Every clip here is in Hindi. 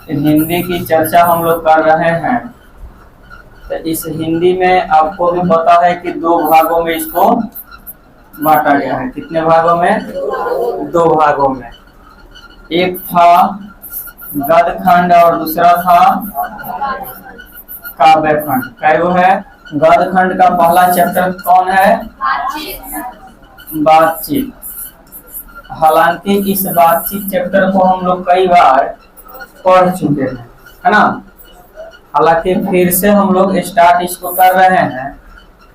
हिंदी की चर्चा हम लोग कर रहे हैं। तो इस हिंदी में आपको भी पता है कि दो भागों में इसको बांटा गया है। कितने भागों में? दो भागों में। एक था गद्य खंड और दूसरा था काव्य खंड। क्या वो है? गद्य खंड का पहला चैप्टर कौन है? बातचीत। हालांकि इस बातचीत चैप्टर को हम लोग कई बार पढ़ चुके हैं, है ना। हालांकि फिर से हम लोग स्टार्ट इसको कर रहे हैं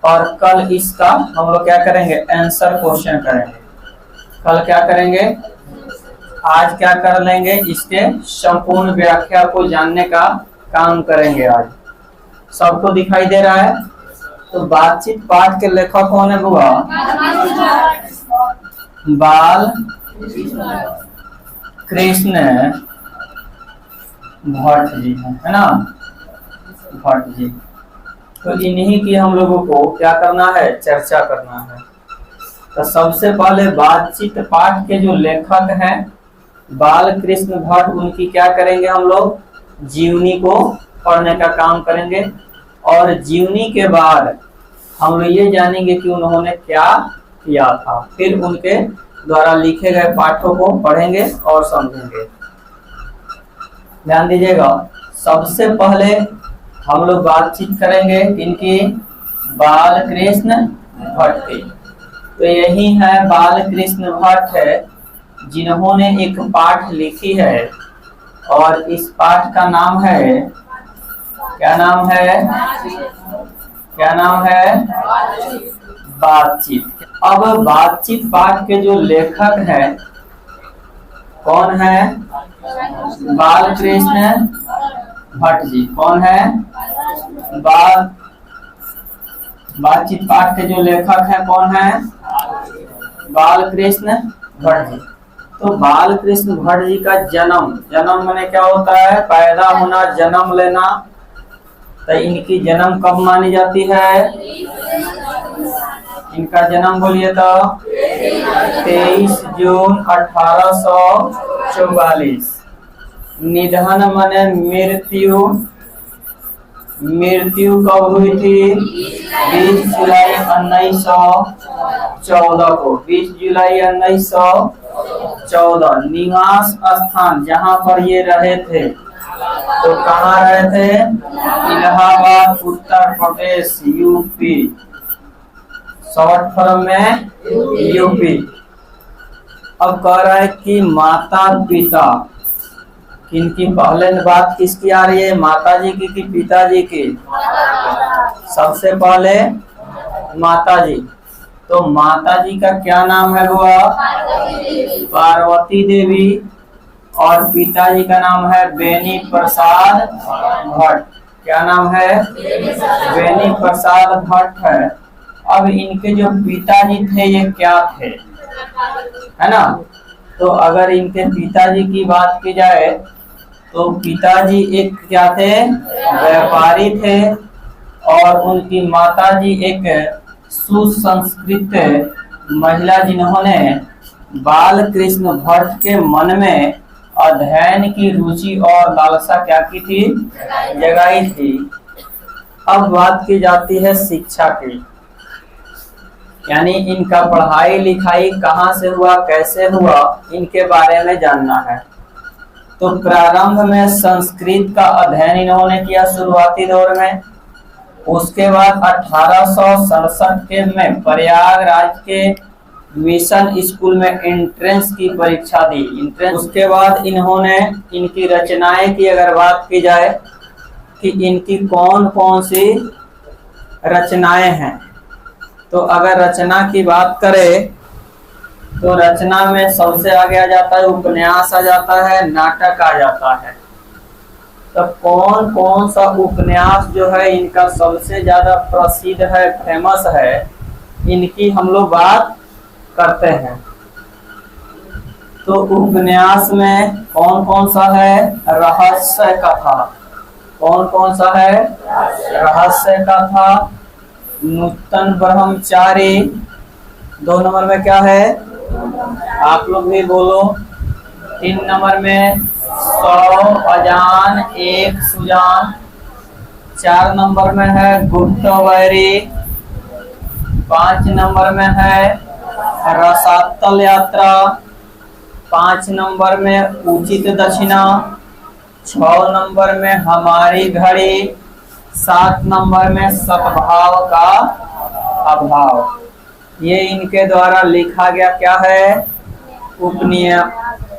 और कल इसका हम लोग क्या करेंगे? आंसर क्वेश्चन करेंगे। कल क्या करेंगे? आज क्या कर लेंगे? इसके संपूर्ण व्याख्या को जानने का काम करेंगे आज। सबको दिखाई दे रहा है? तो बातचीत पाठ के लेखक कौन है बुआ? बाल कृष्ण भट्ट जी है ना। भट्ट जी। तो इन्हीं की हम लोगों को क्या करना है? चर्चा करना है। तो सबसे पहले बातचीत पाठ के जो लेखक हैं बाल कृष्ण भट्ट, उनकी क्या करेंगे हम लोग? जीवनी को पढ़ने का काम करेंगे। और जीवनी के बाद हम लोग ये जानेंगे कि उन्होंने क्या किया था। फिर उनके द्वारा लिखे गए पाठों को पढ़ेंगे और समझेंगे। ध्यान दीजिएगा। सबसे पहले हम लोग बातचीत करेंगे इनकी बाल कृष्ण भट्ट की। तो यही है बाल कृष्ण भट्ट है जिन्होंने एक पाठ लिखी है और इस पाठ का नाम है, क्या नाम है? क्या नाम है? बातचीत। अब बातचीत पाठ के जो लेखक हैं कौन है? बाल कृष्ण भट्ट जी। कौन है? बातचीत पाठ के जो लेखक हैं कौन है? बाल कृष्ण भट्ट जी। तो बाल कृष्ण भट्ट जी का जन्म माने क्या होता है? पैदा होना, जन्म लेना। तो इनकी जन्म कब मानी जाती है? इनका जन्म बोलिए तो 23 जून 1844। निधन माने मृत्यु। मृत्यु कब हुई थी? 20 जुलाई 1914 को। 20 जुलाई 1914। निवास स्थान जहाँ पर ये रहे थे, तो कहाँ रहे थे? Allahabad, Uttar Pradesh, UP. Short form में यूपी। अब कह रहा है कि माता पिता किनकी? पहले बात किसकी आ रही है? माता जी की कि पिताजी की? सबसे पहले माता जी। तो माता जी का क्या नाम है बुआ? पार्वती देवी। और पिताजी का नाम है बेनी प्रसाद भट्ट। क्या नाम है? बेनी प्रसाद भट्ट है। अब इनके जो पिताजी थे ये क्या थे, है ना। तो अगर इनके पिताजी की बात की जाए तो पिताजी एक क्या थे? व्यापारी थे। और उनकी माताजी एक सुसंस्कृत महिला जिन्होंने बाल कृष्ण भट्ट के मन में अध्ययन की रुचि और लालसा क्या की थी? जगाई थी। अब बात की जाती है शिक्षा की, यानी इनका पढ़ाई लिखाई कहाँ से हुआ, कैसे हुआ, इनके बारे में जानना है। तो प्रारंभ में संस्कृत का अध्ययन इन्होंने किया शुरुआती दौर में। उसके बाद 1867 के में प्रयागराज के मिशन स्कूल में एंट्रेंस की परीक्षा दी। उसके बाद इन्होंने इनकी रचनाएं की अगर बात की जाए कि इनकी कौन कौन सी रचनाएं हैं, तो अगर रचना की बात करें तो रचना में सबसे आगे आ जाता है उपन्यास, आ जाता है नाटक, आ जाता है। तो कौन कौन सा उपन्यास जो है इनका सबसे ज्यादा प्रसिद्ध है, फेमस है, इनकी हम लोग बात करते हैं। तो उपन्यास में कौन कौन सा है? रहस्य कथा। कौन कौन सा है? रहस्य कथा। नूतन ब्रह्मचारी। 2 नंबर में क्या है? आप लोग भी बोलो। 3 नंबर में 100 अजान 1 सुजान। 4 नंबर में है गुप्त वैरी। 5 नंबर में है रसातल यात्रा। 5 नंबर में उचित दक्षिणा। 6 नंबर में हमारी घड़ी। 7 नंबर में सद्भाव का अभाव। ये इनके द्वारा लिखा गया क्या है,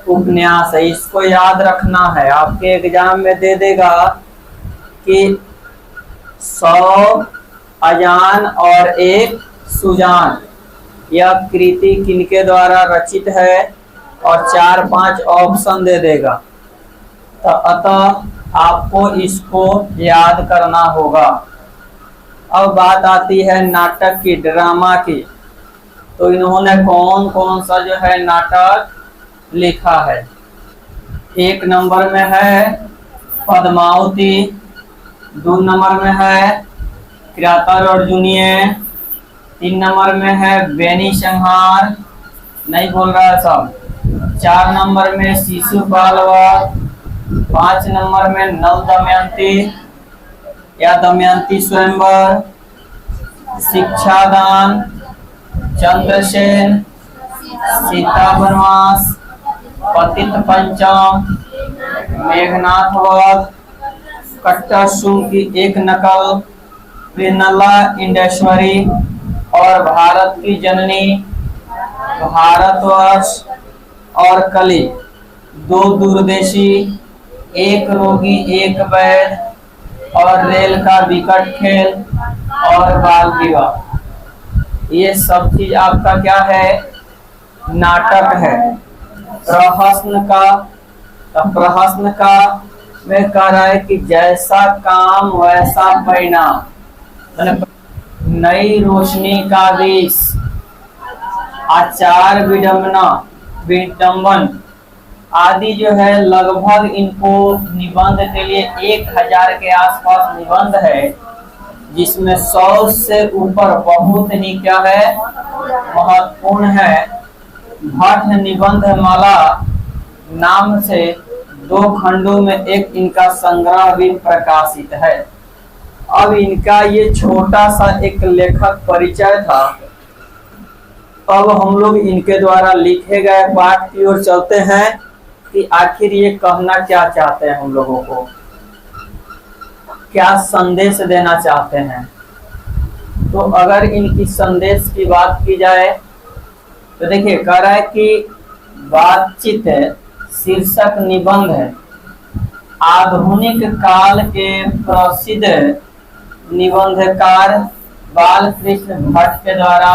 उपन्यास है। इसको याद रखना है, आपके एग्जाम में दे देगा कि 100 अजान और 1 सुजान यह कृति किनके द्वारा रचित है, और 4-5 ऑप्शन दे देगा। तो अतः आपको इसको याद करना होगा। अब बात आती है नाटक की, ड्रामा की। तो इन्होंने कौन कौन सा जो है नाटक लिखा है। 1 नंबर में है पद्मावती। 2 नंबर में है किरातार्जुनीय अर्जुनीय। 3 नंबर में है बेनी संहार, नहीं बोल रहा है सब। 4 नंबर में शिशुपाल वध। 5 नंबर में नल दमयंती या दमयंती स्वयंवर। शिक्षादान, चंद्रसेन, सीता वनवास, पतित पंचम, मेघनाथ वध, कट्टर शुंग की एक नकल, प्रिनला इंडेश्वरी और भारत की जननी, भारतवर्ष और कली, 2 दूरदेशी, 1 रोगी 1 वैद, और रेल का विकट खेल और बाल विवाह। ये सब चीज आपका क्या है, नाटक है। प्रहसन का में कह रहा है कि जैसा काम वैसा परिणाम। नई रोशनी का विष, आचार विडंबन आदि जो है, लगभग इनको निबंध के लिए 1000 के आसपास निबंध है, जिसमें 100 से ऊपर बहुत ही क्या है, महत्वपूर्ण है। भट्ट निबंध माला नाम से 2 खंडों में एक इनका संग्रह भी प्रकाशित है। अब इनका ये छोटा सा एक लेखक परिचय था। अब हम लोग इनके द्वारा लिखे गए पाठ की ओर चलते हैं कि आखिर ये कहना क्या चाहते हैं, हम लोगों को क्या संदेश देना चाहते हैं। तो अगर इनकी संदेश की बात की जाए तो देखिए, कह रहा है कि बातचीत शीर्षक निबंध है, आधुनिक काल के प्रसिद्ध निबंधकार बालकृष्ण भट्ट के द्वारा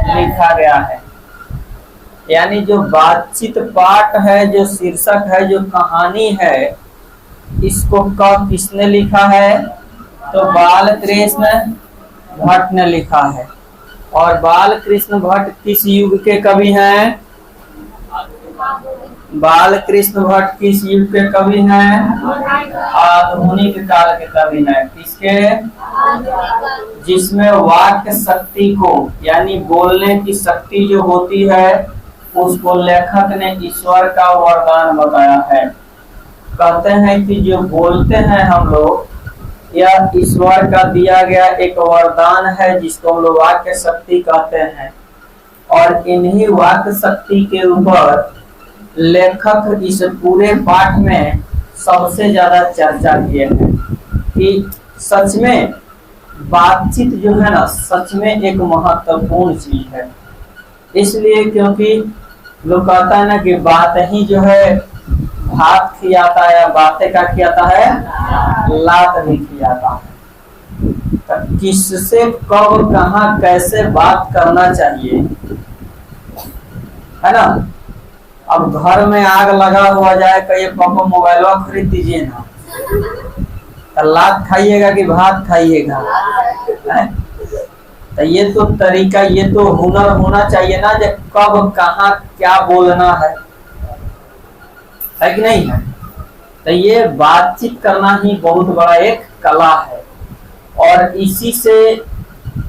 लिखा गया है। यानी जो बातचीत पाठ है, जो शीर्षक है, जो कहानी है, इसको किसने लिखा है, तो बालकृष्ण भट्ट ने लिखा है। और बालकृष्ण भट्ट किस युग के कवि हैं, बालकृष्ण भट्ट किस युग के कवि हैं, आधुनिक काल के कवि हैं। किसके, जिसमें वाक्य शक्ति को, यानी बोलने की शक्ति जो होती है, उसको लेखक ने ईश्वर का वरदान बताया है। कहते हैं कि जो बोलते हैं हम लोग, यह ईश्वर का दिया गया एक वरदान है, जिसको हम लोग वाक्य शक्ति कहते हैं। और इन्हीं वाक्य शक्ति के ऊपर लेखक इस पूरे पाठ में सबसे ज्यादा चर्चा किए हैं कि सच में बातचीत जो है ना, सच में एक महत्वपूर्ण चीज है। इसलिए क्योंकि लोग कहता है ना कि बात ही जो है भात खिलाता है, या बातें का खिलाता है, लात भी खिलाता है। तो किससे कब कहाँ कैसे बात करना चाहिए, है ना। अब घर में आग लगा हुआ जाए, कहिए पापा मोबाइल खरीद दीजिए ना, तो लात खाइएगा कि भात खाइएगा, तो ये तो तरीका, ये तो हुनर होना चाहिए ना, जब कब कहाँ क्या बोलना है कि नहीं है। तो ये बातचीत करना ही बहुत बड़ा एक कला है, और इसी से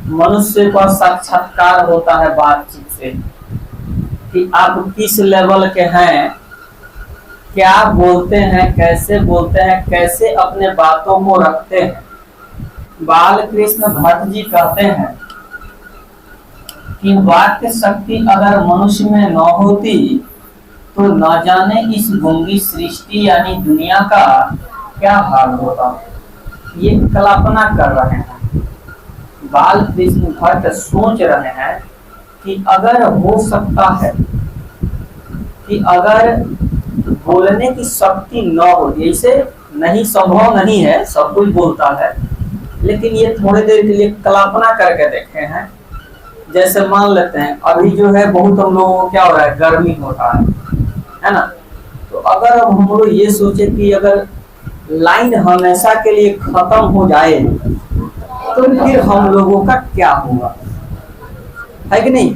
मनुष्य का साक्षात्कार होता है, बातचीत से, कि आप किस लेवल के हैं, क्या बोलते हैं, कैसे बोलते हैं, कैसे अपने बातों को रखते हैं। बाल कृष्ण भट्ट जी कहते हैं कि वाक्य शक्ति अगर मनुष्य में न होती तो न जाने इस गूंगी सृष्टि यानी दुनिया का क्या हाल होता। ये कल्पना कर रहे हैं, बाल कृष्ण भट्ट सोच रहे हैं कि अगर हो सकता है कि अगर बोलने की शक्ति न हो, जैसे नहीं संभव नहीं है, सब कुछ बोलता है, लेकिन ये थोड़ी देर के लिए कल्पना करके देखे हैं। जैसे मान लेते हैं अभी जो है बहुत हम लोगों को क्या हो रहा है, गर्मी हो रहा है ना। तो अगर अब हम लोग ये सोचे कि अगर लाइन हमेशा के लिए खत्म हो जाए तो फिर हम लोगों का क्या होगा, है कि नहीं।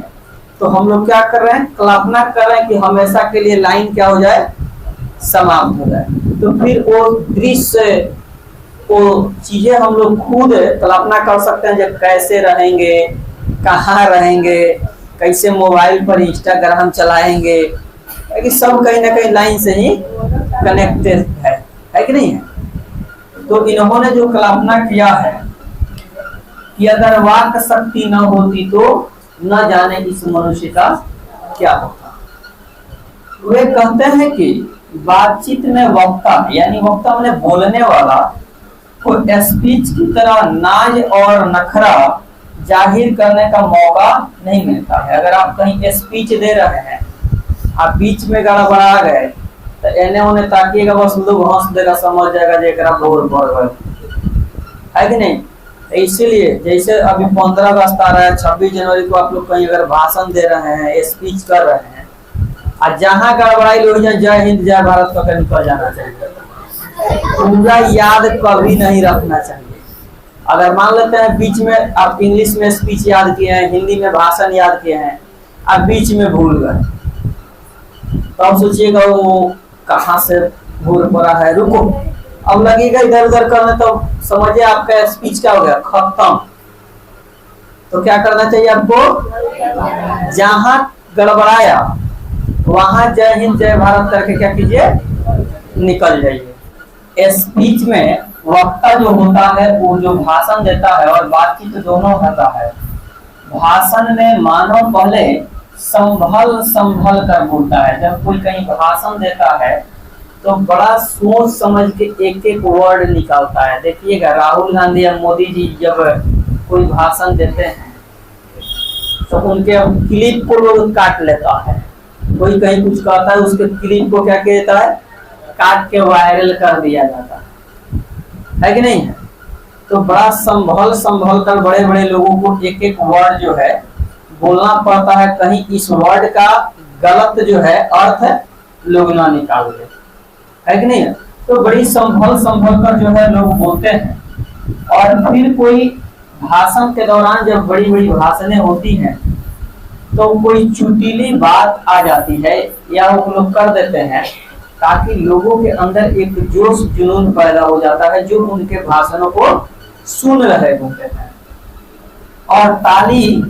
तो हम लोग क्या कर रहे हैं, कल्पना कर रहे हैं कि हमेशा के लिए लाइन क्या हो जाए, समाप्त हो जाए। तो फिर वो दृश्य, वो चीजें हम लोग खुद कल्पना कर सकते हैं, जब कैसे रहेंगे, कहाँ रहेंगे, कैसे मोबाइल पर इंस्टाग्राम चलाएंगे, कि सब कहीं ना कहीं लाइन से ही कनेक्टेड है कि नहीं है। तो इन्होंने जो कल्पना किया है कि अगर वाक शक्ति न होती तो न जाने इस मनुष्य का क्या होता। वे कहते हैं कि बातचीत में वक्ता यानी वक्ता मैंने बोलने वाला को स्पीच की तरह नाज और नखरा जाहिर करने का मौका नहीं मिलता है। अगर आप कहीं स्पीच दे रहे हैं, आप बीच में गड़बड़ा गए तो एने उन्हें ताकिएगा, बस लोग हंस देगा, समझ जाएगा जेकरा बोल बोल, है कि नहीं। इसीलिए जैसे अभी 15 अगस्त आ रहा है, 26 जनवरी को आप लोग कहीं अगर भाषण दे रहे हैं, स्पीच कर रहे हैं, और जहाँ गड़बड़ाई लोग जय हिंद जय भारत का निकल जाना चाहिए, पूरा याद कभी नहीं रखना चाहिए। अगर मान लेते हैं बीच में आप इंग्लिश में स्पीच याद किए हैं, हिंदी में भाषण याद किए हैं, आप बीच में भूल गए, तो अब सोचिएगा वो कहाँ से भूल पड़ा है। रुको, अब लगेगा इधर उधर करने, तो समझिए आपका स्पीच क्या हो गया, खत्म। तो क्या करना चाहिए आपको, जहां गड़बड़ाया वहां जय हिंद जय भारत करके क्या कीजिए, निकल जाइए। स्पीच में वक्ता जो होता है वो जो भाषण देता है और बातचीत दोनों होता है। भाषण में मानव पहले संभल संभल कर बोलता है। जब कोई कहीं भाषण देता है तो बड़ा सोच समझ के एक एक वर्ड निकालता है। देखिएगा राहुल गांधी या मोदी जी जब कोई भाषण देते हैं तो उनके क्लिप को लोग काट लेता है। कोई कहीं कुछ कहता है, उसके क्लिप को क्या कहता है, काट के वायरल कर दिया जाता है कि नहीं है। तो बड़ा संभल संभल कर बड़े बड़े लोगों को एक एक वर्ड जो है बोलना पड़ता है, कहीं इस वर्ड का गलत जो है अर्थ लोग ना निकाल ले, है कि नहीं है। तो बड़ी संभल संभल कर जो है लोग बोलते हैं। और फिर कोई भाषण के दौरान जब बड़ी बड़ी भाषणें होती हैं तो कोई चुटीली बात आ जाती है या वो लोग कर देते हैं ताकि लोगों के अंदर एक जोश जुनून पैदा हो जाता है जो उनके भाषणों को सुन रहे होते हैं। और ताली,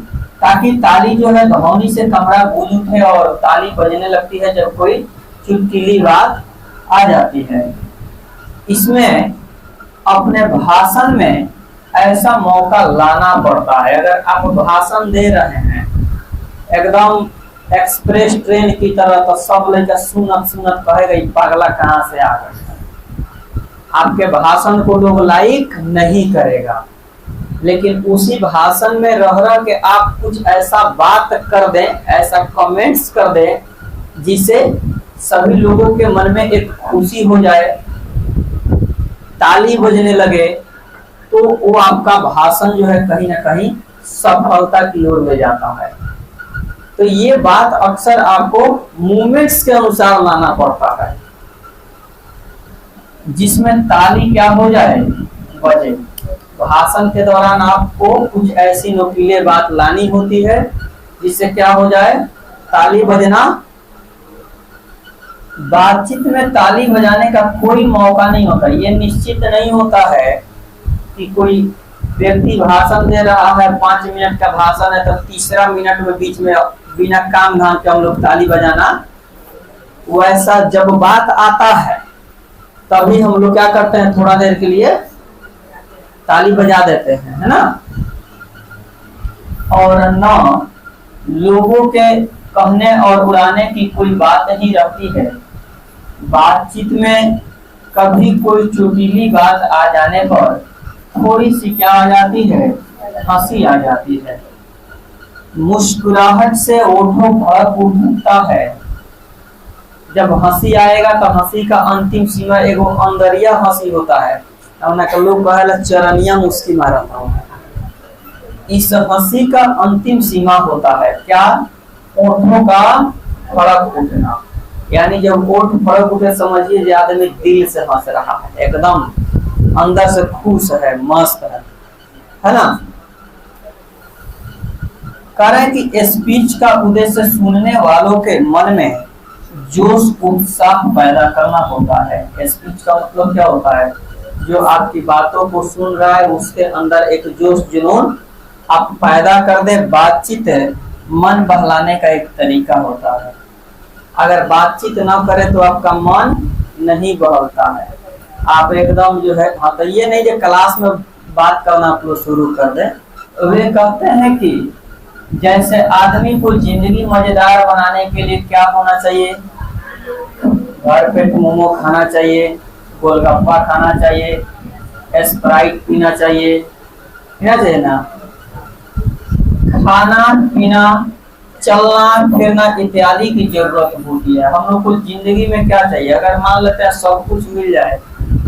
ताकि ताली जो है ध्वनि से कमरा गूंज उठे और ताली बजने लगती है जब कोई चुटकीली बात आ जाती है। इसमें अपने भाषण में ऐसा मौका लाना पड़ता है। अगर आप भाषण दे रहे हैं एकदम एक्सप्रेस ट्रेन की तरह, तो सब लेकर सुनत सुनत कहेगा पागला कहाँ से आ गए। आपके भाषण को लोग लाइक नहीं करेगा, लेकिन उसी भाषण में रह रह के आप कुछ ऐसा बात कर दें, ऐसा कमेंट्स कर दें जिसे सभी लोगों के मन में एक खुशी हो जाए, ताली बजने लगे, तो वो आपका भाषण जो है कहीं ना कहीं सफलता की ओर ले जाता है। तो ये बात अक्सर आपको मूवमेंट्स के अनुसार लाना पड़ता है, जिसमें ताली क्या हो जाए, बजे। भाषण के दौरान आपको कुछ ऐसी नुकीले बात लानी होती है जिससे क्या हो जाए, ताली बजना। बातचीत में ताली बजाने का कोई मौका नहीं होता। ये निश्चित नहीं होता है कि कोई व्यक्ति भाषण दे रहा है, 5 मिनट का भाषण है, तो तीसरा मिनट में बीच में बिना काम धाम के हम लोग ताली बजाना वैसा जब बात आता है तभी हम लोग क्या करते हैं, थोड़ा देर के लिए ताली बजा देते हैं, है ना। और न लोगों के कहने और उड़ाने की कोई बात नहीं रहती है। बातचीत में कभी कोई चोटीली बात आ जाने पर थोड़ी सी क्या आ जाती है, हंसी आ जाती है। मुस्कुराहट से ओठों भड़क उठता है। जब हंसी आएगा तो हंसी का अंतिम सीमा एगो अंदरिया हंसी होता है, लोग कहेला चरनिया मुस्की मारता हूँ। इस हंसी का अंतिम सीमा होता है क्या, ओठों का फड़क उठना। यानी जब ओठ फड़क उठे समझिए कि आदमी दिल से हंस रहा है, एकदम अंदर से खुश है, मस्त है ना। कह रहे हैं कि स्पीच का उद्देश्य सुनने वालों के मन में जोश उत्साह पैदा करना होता है। स्पीच का मतलब क्या होता है, जो आपकी बातों को सुन रहा है उसके अंदर एक जोश जुनून आप पैदा कर दे। बातचीत मन बहलाने का एक तरीका होता है। अगर बातचीत ना करे तो आपका मन नहीं बहलता है, आप एकदम जो है, हाँ तो ये नहीं कि क्लास में बात करना आप लोग शुरू कर दे। वे कहते हैं कि जैसे आदमी को जिंदगी मजेदार बनाने के लिए क्या होना चाहिए, भर पेट मोमो खाना चाहिए, गोलगप्पा खाना चाहिए, स्प्राइट पीना चाहिए ना। खाना पीना, चलना फिरना इत्यादि की जरूरत होती है। हम लोग को जिंदगी में क्या चाहिए, अगर मान लेते हैं सब कुछ मिल जाए,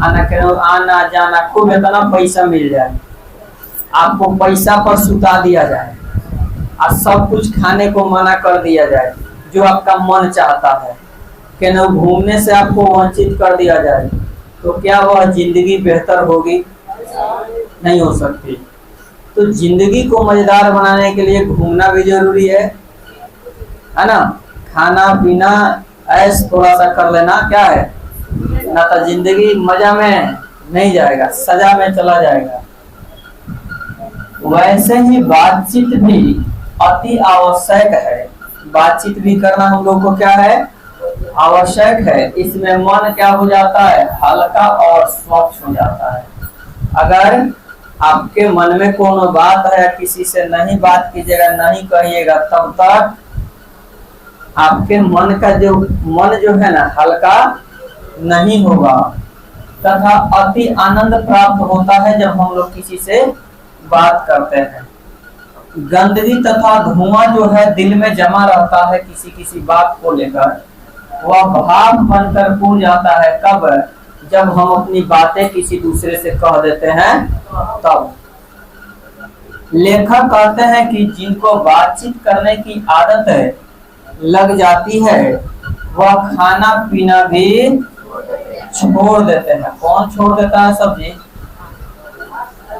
आना जाना, खूब इतना पैसा मिल जाए, आपको पैसा पर सुता दिया जाए और सब कुछ खाने को मना कर दिया जाए जो आपका मन चाहता है, कि न घूमने से आपको वंचित कर दिया जाए, तो क्या वह जिंदगी बेहतर होगी? नहीं हो सकती। तो जिंदगी को मजेदार बनाने के लिए घूमना भी जरूरी है ना। खाना पीना ऐश थोड़ा सा कर लेना क्या है ना, तो जिंदगी मजा में नहीं जाएगा, सजा में चला जाएगा। वैसे ही बातचीत भी अति आवश्यक है। बातचीत भी करना हम लोग को क्या है, आवश्यक है। इसमें मन क्या हो जाता है, हल्का और स्वच्छ हो जाता है। अगर आपके मन में कोनो बात है, किसी से नहीं बात कीजिएगा, नहीं कहिएगा, तब तक आपके मन जो है ना हल्का नहीं होगा। तथा अति आनंद प्राप्त होता है जब हम लोग किसी से बात करते हैं। गंदगी तथा धुआं जो है दिल में जमा रहता है किसी बात को लेकर, वह भाव बनकर उड़ जाता है। कब? जब हम अपनी बातें किसी दूसरे से कह देते हैं तब। लेखक कहते हैं कि जिनको बातचीत करने की आदत लग जाती है वह खाना पीना भी छोड़ देते हैं। कौन छोड़ देता है? सब्जी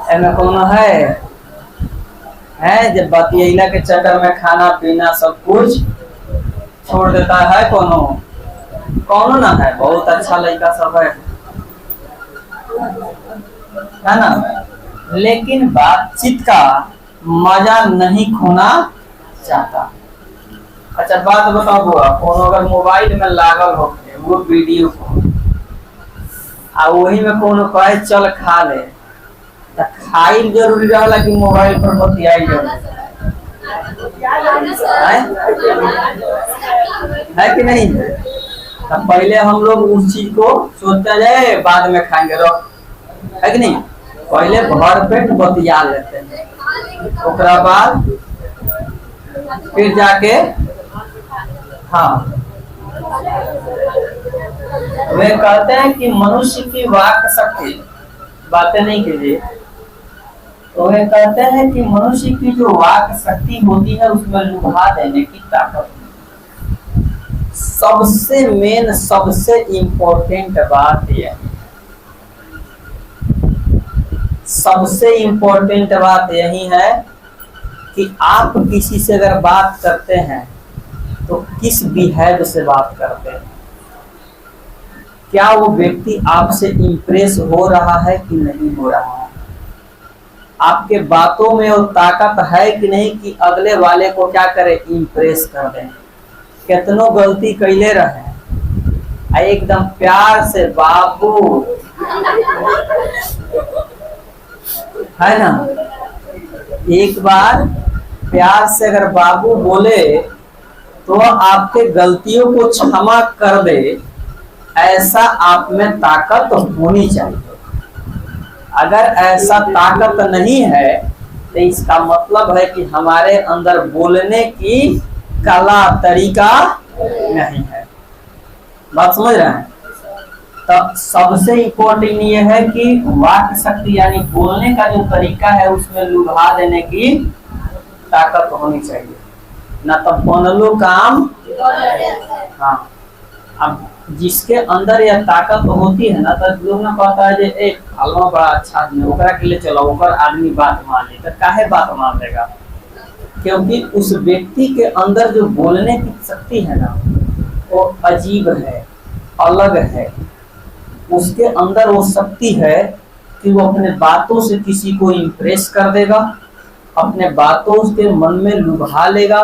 कौन है जब बतियला के चक्कर में खाना पीना सब कुछ छोड़ देता है। कौनो ना है, बहुत अच्छा लड़का सब है ना। लेकिन बातचीत का मजा नहीं खोना चाहता। अच्छा बात बताओ बुआ, कौन अगर मोबाइल में लागल हो वो वीडियो को आ वही में कौन कहे चल खा ले, तो खाई जरूरी रहला कि मोबाइल पर बतियाई जरूरी है कि नहीं? तो पहले हम लोग उस चीज को सोचते जाए, बाद में खाएंगे है कि नहीं। पहले भर पेट बतिया लेते हैं, उसके बाद फिर जाके हाँ। वे कहते हैं कि मनुष्य की वाक शक्ति, बातें नहीं कीजिए, तो वे कहते हैं कि मनुष्य की जो वाक शक्ति होती है उसमें लुभा देने की ताकत। सबसे मेन सबसे इम्पोर्टेंट बात यह, सबसे इम्पोर्टेंट बात यही है कि आप किसी से अगर बात करते हैं तो किस बिहेव से बात करते हैं। क्या वो व्यक्ति आपसे इम्प्रेस हो रहा है कि नहीं हो रहा है? आपके बातों में वो ताकत है कि नहीं कि अगले वाले को क्या करे, इम्प्रेस कर दें। कितनों गलती कैले रहे एकदम प्यार से बाबू, है ना। एक बार प्यार से अगर बाबू बोले तो आपके गलतियों को क्षमा कर दे, ऐसा आप में ताकत होनी चाहिए। अगर ऐसा ताकत नहीं है तो इसका मतलब है कि हमारे अंदर बोलने की कला, तरीका नहीं है। बात समझ रहे हैं। तो सबसे इम्पोर्टेंट ये है कि वाक शक्ति यानी बोलने का जो तरीका है उसमें लुभा देने की ताकत होनी चाहिए, ना तो बनलो काम। हाँ, अब जिसके अंदर यह ताकत होती है ना, तो लोग ना कहता है जे एक फलवा बड़ा अच्छा आदमी, ओकरा के लिए चलो, ओकर आदमी बात मान ले। तो काहे बात मान लेगा? क्योंकि उस व्यक्ति के अंदर जो बोलने की शक्ति है ना, वो अजीब है, अलग है। उसके अंदर वो शक्ति है कि वो अपने बातों से किसी को इम्प्रेस कर देगा, अपने बातों के मन में लुभा लेगा,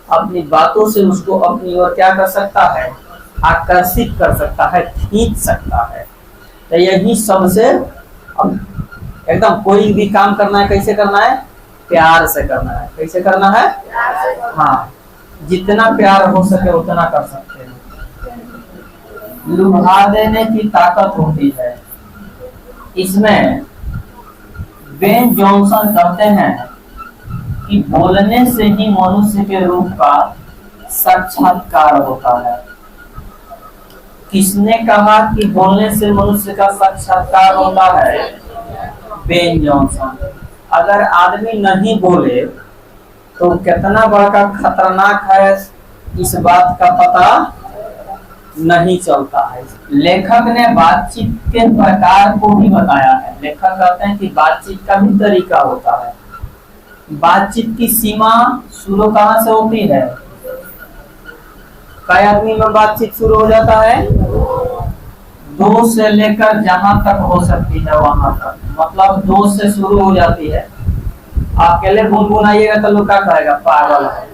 अपनी बातों से उसको अपनी ओर क्या कर सकता है, आकर्षित कर सकता है, खींच सकता है। तो यही सबसे, अब एकदम कोई भी काम करना है, कैसे करना है? प्यार से करना है। कैसे करना है? हाँ, जितना प्यार हो सके उतना कर सकते हैं। लुभा देने की ताकत होती है इसमें। बेन जॉनसन कहते हैं कि बोलने से ही मनुष्य के रूप का साक्षात्कार होता है। किसने कहा कि बोलने से मनुष्य का साक्षात्कार होता है? Ben Jonson. अगर आदमी नहीं बोले तो कितना बड़ा खतरनाक है इस बात का पता नहीं चलता है। लेखक ने बातचीत के प्रकार को भी बताया है। लेखक कहते हैं कि बातचीत का भी तरीका होता है। बातचीत की सीमा शुरू कहाँ से होती है? कई आदमी में बातचीत शुरू हो जाता है? दो से लेकर जहां तक हो सकती है वहां तक, मतलब दो से शुरू हो जाती है। अकेले गुनगुनाइएगा तो लोग क्या कहेगा? पागल है।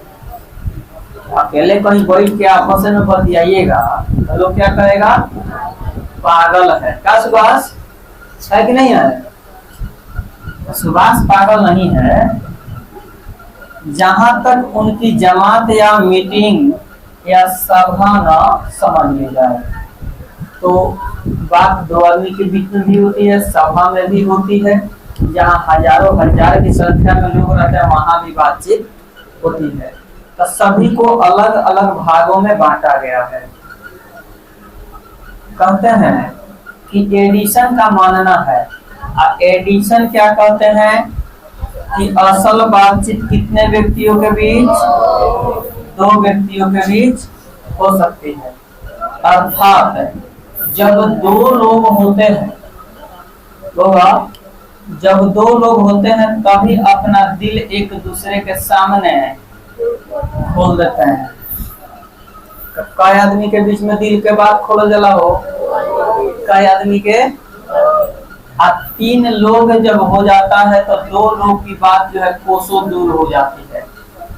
अकेले कहीं बैठ के आपस में बतियाइएगा तो लोग क्या कहेगा? पागल है। क्या सुभाष है कि नहीं है? सुभाष पागल नहीं है। जहां तक उनकी जमात या मीटिंग या सभा न समझ ली जाए, तो बात दो आदमी के बीच में भी होती है, सभा में भी होती है। जहाँ हजारों हजार की संख्या में लोग रहते हैं वहां भी बातचीत होती है। तो सभी को अलग अलग भागों में बांटा गया है। कहते हैं कि एडिशन का मानना है, एडिशन क्या कहते हैं कि असल बातचीत कितने व्यक्तियों के बीच? दो व्यक्तियों के बीच हो सकती है। अर्थात जब दो लोग होते हैं, जब दो लोग होते हैं तभी अपना दिल एक दूसरे के सामने खोल देते हैं। कई आदमी के बीच में दिल के बात खोल जला हो, कई आदमी के। तीन लोग जब हो जाता है तो दो लोग की बात जो है कोसों दूर हो जाती है।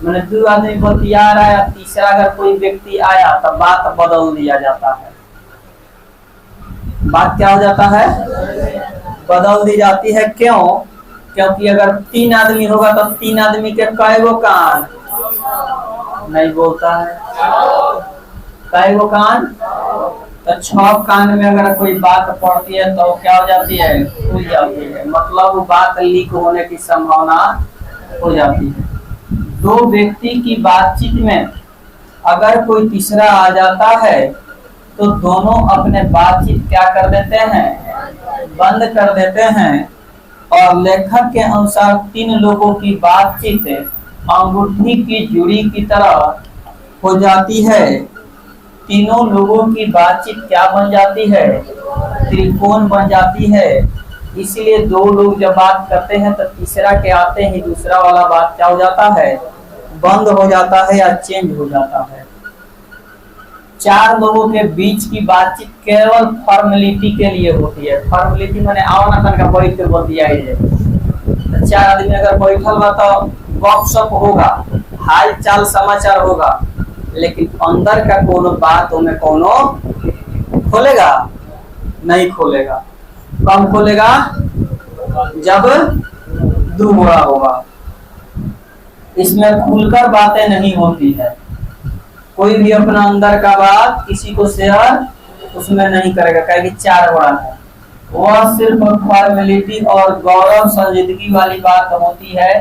मैंने दो आदमी बतिया रहा है, तीसरा अगर कोई व्यक्ति आया तो बात बदल दिया जाता है। बात क्या हो जाता है? बदल दी जाती है। क्यों? क्योंकि अगर तीन आदमी होगा तो तीन आदमी के कई गो कान नहीं बोलता है, कई गो कान। तो 6 कान में अगर कोई बात पड़ती है तो क्या हो जाती है? खुल जाती है। मतलब वो बात लीक होने की संभावना हो जाती है। दो व्यक्ति की बातचीत में अगर कोई तीसरा आ जाता है तो दोनों अपने बातचीत क्या कर देते हैं? बंद कर देते हैं। और लेखक के अनुसार तीन लोगों की बातचीत अंगूठी की जुड़ी की तरह हो जाती है। तीनों लोगों की बातचीत क्या बन जाती है? त्रिकोण बन जाती है। इसलिए दो लोग जब बात करते हैं तो तीसरा के आते ही दूसरा वाला बात क्या हो जाता है? बंद हो जाता है या चेंज हो जाता है। 4 लोगों के बीच की बातचीत केवल फॉर्मेलिटी के लिए होती है। फॉर्मेलिटी माने आओ ना तनका बैठ के बतियाइए। तो 4 आदमी अगर बैठल बा तो गपशप होगा, हाल चाल समाचार होगा, लेकिन अंदर का कोनो बात में कोनो खोलेगा? नहीं खोलेगा। कब खोलेगा? जब दुगुना होगा। इसमें खुलकर बातें नहीं होती है। कोई भी अपना अंदर का बात किसी को शेयर उसमें नहीं करेगा, कहे कि 4 गुणा है। वह सिर्फ फॉर्मेलिटी और गौरव संजीदगी वाली बात होती है।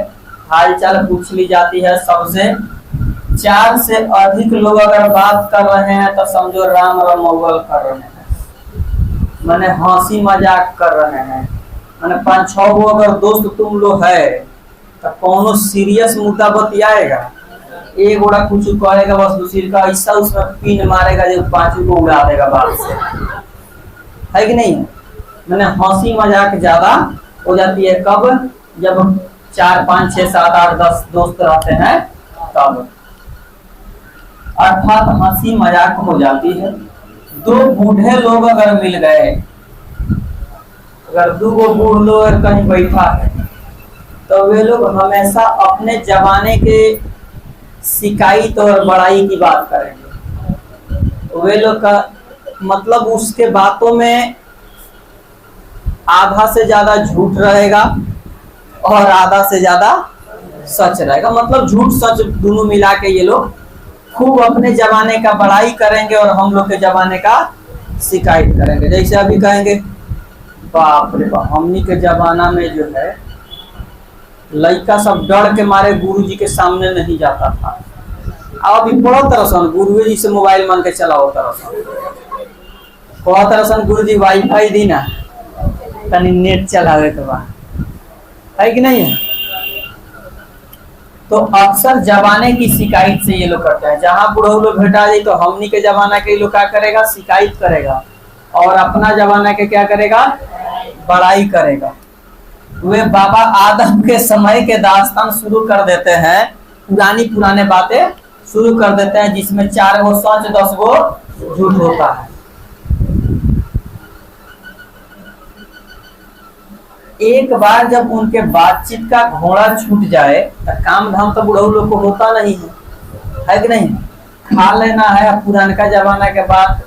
हालचाल पूछ ली जाती है सबसे। 4 से अधिक लोग अगर बात कर रहे हैं तो समझो राम रमौल कर रहे हैं, माने हंसी मजाक कर रहे हैं। माने 5-6 गो अगर दोस्त तुम लोग है तो कौनो सीरियस मुद्दा बतियाएगा, एक गोड़ा कुछ करेगा बस दूसरी का ऐसा उसमें पिन मारेगा जो 5 को उड़ा देगा बात से, है कि नहीं? मैंने हंसी मजाक ज्यादा हो जाती है कब? जब 4, 5, 6, 7, 8, 10 दोस्त रहते हैं तब, अर्थात हंसी मजाक हो जाती है। 2 बूढ़े लोग अगर मिल गए, अगर 2 बूढ़े लोग कहीं बैठा है तो वे लोग हमेशा अपने जमाने के शिकायत और बड़ाई की बात करेंगे। वे लोग का मतलब उसके बातों में आधा से ज्यादा झूठ रहेगा और आधा से ज्यादा सच रहेगा। मतलब झूठ सच दोनों मिला के ये लोग खूब अपने जमाने का बड़ाई करेंगे और हम लोग के जमाने का शिकायत करेंगे। जैसे अभी कहेंगे बाप रे बाप, हमनी के जमाना में जो है लड़का सब डर के मारे गुरुजी के सामने नहीं जाता था। अब अभी पढ़ो तरसन गुरु जी से मोबाइल मांग के चलाओ तरसन, कहो तरसन गुरुजी वाईफाई दी ना तनी नेट चलावे के बाद, है कि नहीं है? तो अक्सर जमाने की शिकायत से ये लोग करते हैं। जहां बूढ़ा लोग भेटा जाए तो हमनी के जमाना के लोग क्या करेगा? शिकायत करेगा और अपना जमाना के क्या करेगा? बड़ाई करेगा। वे बाबा आदम के समय के दास्तान शुरू कर देते हैं, पुराने बातें शुरू कर देते हैं जिसमें 4 गो सच 10 गो झूठ होता है। एक बार जब उनके बातचीत का घोड़ा छूट जाए तो काम धाम तो बुढ़ऊ लोग को होता नहीं है कि नहीं? खा लेना है, पुरानका जमाना के बाद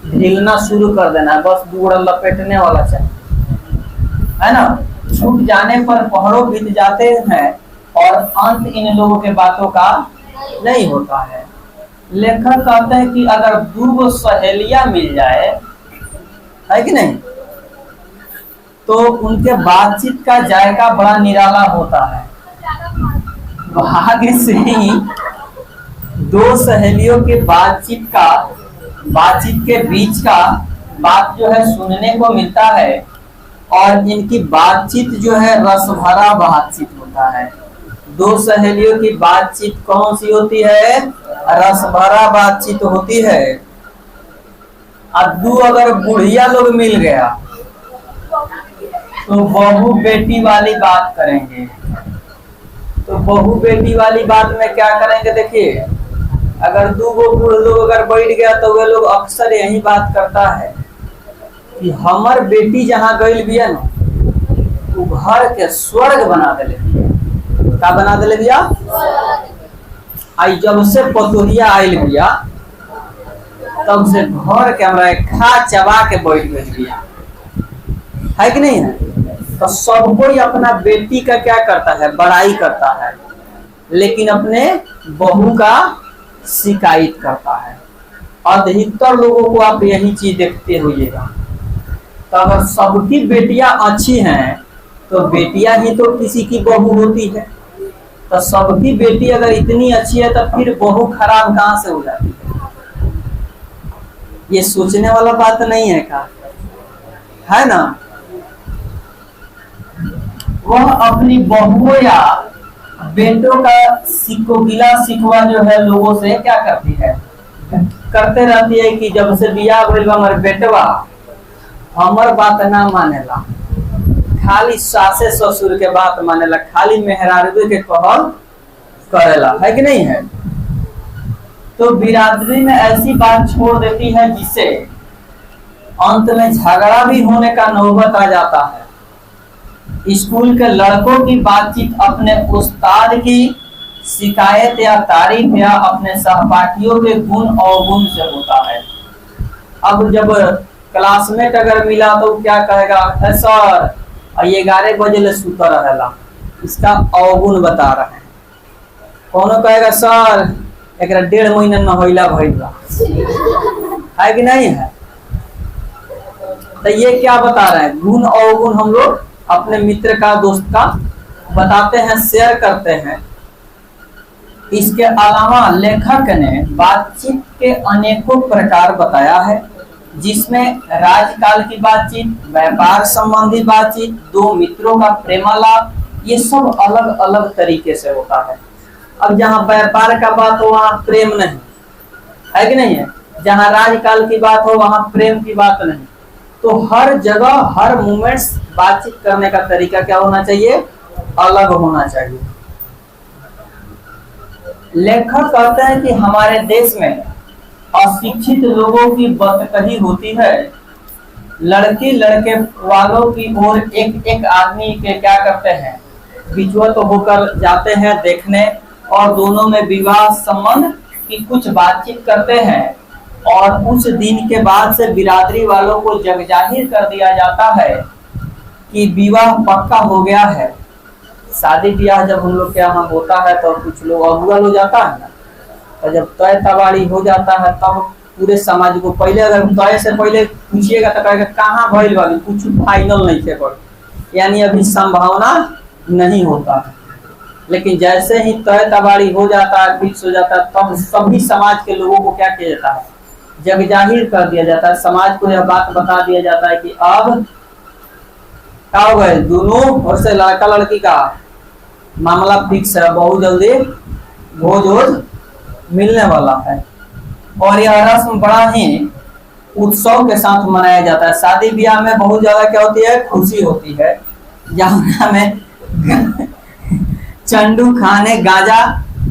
ढीलना शुरू कर देना है, बस दूर लपेटने वाला चाहिए, है ना? छूट जाने पर पहरों बीत जाते हैं और अंत इन लोगों के बातों का नहीं होता है। लेखक कहते हैं कि अगर 2 सहेलियां मिल जाए, है कि नहीं, तो उनके बातचीत का जायका बड़ा निराला होता है। भाग्य से ही 2 सहेलियों के बातचीत के बीच का बात जो है सुनने को मिलता है और इनकी बातचीत जो है रस भरा बातचीत होता है। 2 सहेलियों की बातचीत कौन सी होती है? रस भरा बातचीत होती है। और 2 अगर बुढ़िया लोग मिल गया तो बहू बेटी वाली बात करेंगे। तो बहू बेटी वाली बात में क्या करेंगे? देखिए, अगर 2 बूढ़े लोग अगर बैठ गया तो वे लोग अक्सर यही बात करता है कि हमार बेटी जहाँ गई बिया ना वो घर के स्वर्ग बना दे। क्या बना दे बिया? आई जब से पतोहिया आयल बिया तब से घर के हमरा खा चबा के बैठ गई बिया, है कि नहीं है? तो सब कोई अपना बेटी का क्या करता है? बड़ाई करता है, लेकिन अपने बहू का शिकायत करता है। अधिकतर लोगों को आप यही चीज देखते होइएगा। तो अगर सबकी बेटियां अच्छी हैं तो बेटियां ही तो किसी की बहू होती है। तो सबकी बेटी अगर इतनी अच्छी है तो फिर बहू खराब कहां से हो जाती है? ये सोचने वाला बात नहीं है का? है ना? वह अपनी बहुओं या बेटों का गिला शिकवा जो है लोगों से क्या करती है? करते रहती है कि जब से बियाह भइल बा हमारे बेटवा हमर बात ना मानेला, खाली सासे ससुर के बात मानेला, खाली मेहरारू के कहल करेला, है कि नहीं है? तो बिरादरी में ऐसी बात छोड़ देती है जिससे अंत में झगड़ा भी होने का नौबत आ जाता है। स्कूल के लड़कों की बातचीत अपने उस्ताद की शिकायत या तारीफ या अपने सहपाठियों के गुण अवगुण से होता है। अब जब क्लासमेट अगर मिला तो क्या कहेगा, है सर और ये 11 बजे ले सुता रहेला, इसका अवगुण बता रहे हैं। कौनो कहेगा सर एक 1.5 महीना नहैला भइल बा, है कि नहीं है? तो ये क्या बता रहे हैं, गुण अवगुण हम लोग अपने मित्र का, दोस्त का बताते हैं, शेयर करते हैं। इसके अलावा लेखक ने बातचीत के अनेकों प्रकार बताया है, जिसमें राजकाल की बातचीत, व्यापार संबंधी बातचीत, दो मित्रों का प्रेमालाप, ये सब अलग अलग तरीके से होता है। अब जहाँ व्यापार का बात हो वहाँ प्रेम नहीं है कि नहीं है, जहाँ राजकाल की बात हो वहाँ प्रेम की बात नहीं। तो हर जगह हर मोमेंट्स बातचीत करने का तरीका क्या होना चाहिए, अलग होना चाहिए। लेखक कहते हैं कि हमारे देश में अशिक्षित लोगों की बतकही होती है, लड़की लड़के वालों की ओर एक एक आदमी के क्या करते हैं, विचवत होकर जाते हैं देखने, और दोनों में विवाह संबंध की कुछ बातचीत करते हैं, और उस दिन के बाद से बिरादरी वालों को जग जाहिर कर दिया जाता है कि विवाह पक्का हो गया है। शादी ब्याह जब हम लोग के यहाँ होता है तो कुछ लोग अगुल हो जाता है ना, और जब तय तबाड़ी हो जाता है तब पूरे समाज को, पहले अगर तय से पहले पूछिएगा तो कहेगा कहाँ भइल बा, कुछ फाइनल नहीं थे, यानी अभी संभावना नहीं होता है। लेकिन जैसे ही तय तबाड़ी हो जाता है, फिक्स हो जाता है, तब सभी समाज के लोगों को क्या किया जाता है, जग जाहिर कर दिया जाता है। समाज को यह बात बता दिया जाता है कि अब क्या हो गए, दोनों और से लड़का लड़की का मामला फिक्स है, बहुत जल्दी भोज वोज मिलने वाला है। और यह रस्म बड़ा ही उत्सव के साथ मनाया जाता है। शादी ब्याह में बहुत ज्यादा क्या होती है, खुशी होती है, जहाँ में चंडू खाने गांजा,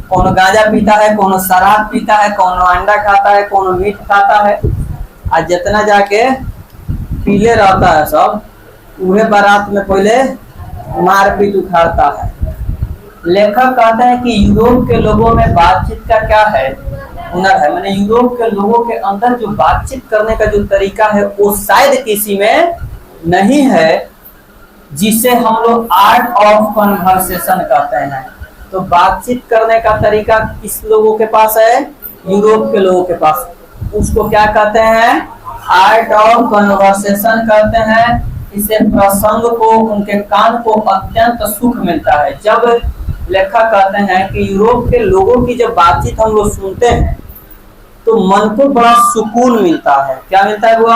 कौन गांजा पीता है, कौन शराब पीता है, कौन अंडा खाता है, कौन मीट खाता है, और जितना जाके पीले रहता है सब, उहे बारात में पहले मारपीट उखाड़ता है। लेखक कहते हैं कि यूरोप के लोगों में बातचीत का क्या है, हुनर है, मैंने यूरोप के लोगों के अंदर जो बातचीत करने का जो तरीका है वो शायद किसी में नहीं है, जिसे हम लोग आर्ट ऑफ कन्वर्सेशन कहते हैं। तो बातचीत करने का तरीका किस लोगों के पास है, यूरोप के लोगों के पास, उसको क्या कहते हैं, आर्ट ऑफ कन्वर्सेशन कहते हैं। इसे प्रसंग को, उनके कान को अत्यंत सुख मिलता है। जब लेखक कहते हैं कि यूरोप के लोगों की जब बातचीत हम लोग सुनते हैं तो मन को बड़ा सुकून मिलता है। क्या मिलता है, वो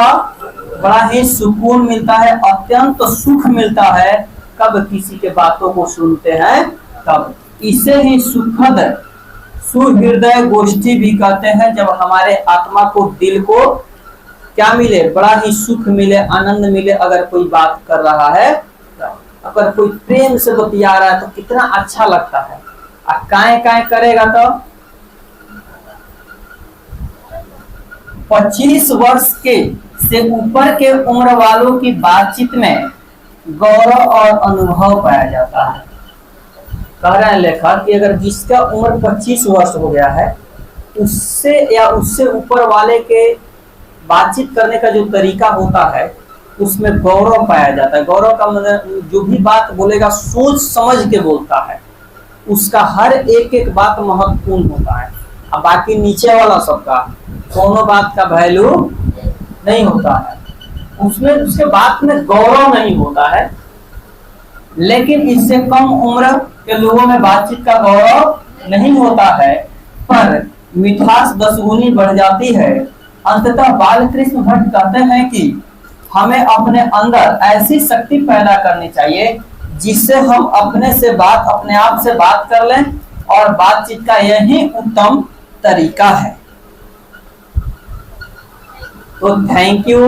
बड़ा ही सुकून मिलता है, अत्यंत सुख मिलता है। कब किसी के बातों को सुनते हैं तब। इसे ही सुखद सुहृदय गोष्ठी भी कहते हैं, जब हमारे आत्मा को, दिल को क्या मिले, बड़ा ही सुख मिले, आनंद मिले। अगर कोई बात कर रहा है, अगर कोई प्रेम से बतिया रहा है तो कितना अच्छा लगता है। काए काए करेगा तो 25 वर्ष के से ऊपर के उम्र वालों की बातचीत में गौरव और अनुभव पाया जाता है। कह रहे हैं लेखक कि अगर जिसका उम्र 25 वर्ष हो गया है, उससे या उससे ऊपर वाले के बातचीत करने का जो तरीका होता है उसमें गौरव पाया जाता है। गौरव का मतलब जो भी बात बोलेगा सोच समझ के बोलता है, उसका हर एक एक बात महत्वपूर्ण होता है। अब बाकी नीचे वाला सबका कोनो बात का वैल्यू नहीं होता है, उसमें उसके बात में गौरव नहीं होता है। लेकिन इससे कम उम्र के लोगों में बातचीत का गौरव नहीं होता है, पर मिठास 10 गुनी बढ़ जाती है। अंततः बालकृष्ण भट्ट कहते हैं कि हमें अपने अंदर ऐसी शक्ति पैदा करनी चाहिए जिससे हम अपने आप से बात कर लें, और बातचीत का यही उत्तम तरीका है। तो थैंक यू।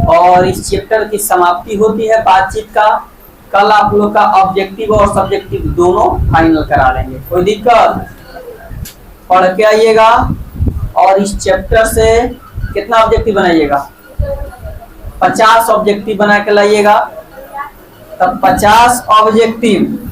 और इस चैप्टर की समाप्ति होती है बातचीत का। कल आप लोग का ऑब्जेक्टिव और सब्जेक्टिव दोनों फाइनल करा लेंगे, कोई दिक्कत, पढ़ के आइएगा। और इस चैप्टर से कितना ऑब्जेक्टिव बनाइएगा, 50 ऑब्जेक्टिव बना के लाइएगा। तब 50 ऑब्जेक्टिव